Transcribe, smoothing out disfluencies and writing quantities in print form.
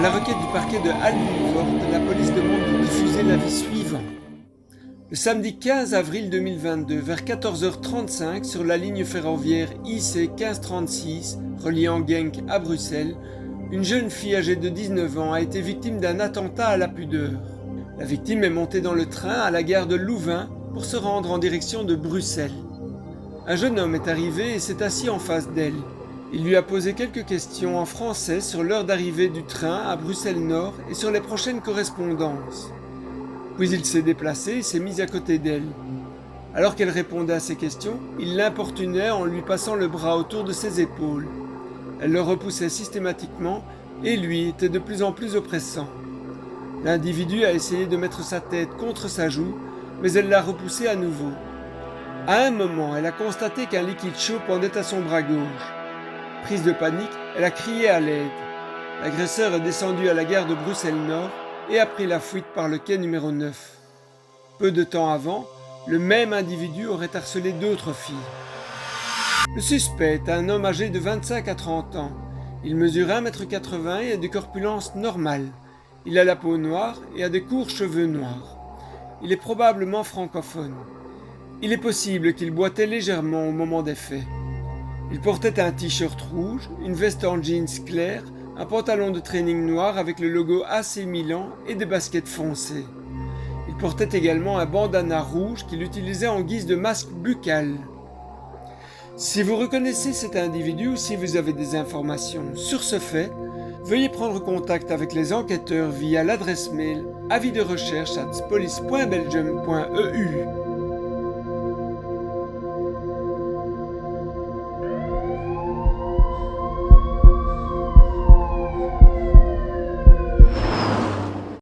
la requête du parquet de Halle-Villefort, la police demande de diffuser l'avis suivant. Le samedi 15 avril 2022, vers 14h35, sur la ligne ferroviaire IC 1536, reliant Genk à Bruxelles, une jeune fille âgée de 19 ans a été victime d'un attentat à la pudeur. La victime est montée dans le train à la gare de Louvain pour se rendre en direction de Bruxelles. Un jeune homme est arrivé et s'est assis en face d'elle. Il lui a posé quelques questions en français sur l'heure d'arrivée du train à Bruxelles-Nord et sur les prochaines correspondances. Puis il s'est déplacé et s'est mis à côté d'elle. Alors qu'elle répondait à ses questions, il l'importunait en lui passant le bras autour de ses épaules. Elle le repoussait systématiquement et lui était de plus en plus oppressant. L'individu a essayé de mettre sa tête contre sa joue, mais elle l'a repoussé à nouveau. À un moment, elle a constaté qu'un liquide chaud pendait à son bras gauche. Prise de panique, elle a crié à l'aide. L'agresseur est descendu à la gare de Bruxelles-Nord et a pris la fuite par le quai numéro 9. Peu de temps avant, le même individu aurait harcelé d'autres filles. Le suspect est un homme âgé de 25 à 30 ans. Il mesure 1,80 m et a de corpulence normale. Il a la peau noire et a de courts cheveux noirs. Il est probablement francophone. Il est possible qu'il boitait légèrement au moment des faits. Il portait un t-shirt rouge, une veste en jeans clair, un pantalon de training noir avec le logo AC Milan et des baskets foncées. Il portait également un bandana rouge qu'il utilisait en guise de masque buccal. Si vous reconnaissez cet individu ou si vous avez des informations sur ce fait, veuillez prendre contact avec les enquêteurs via l'adresse mail avisderecherche@police.belgium.eu.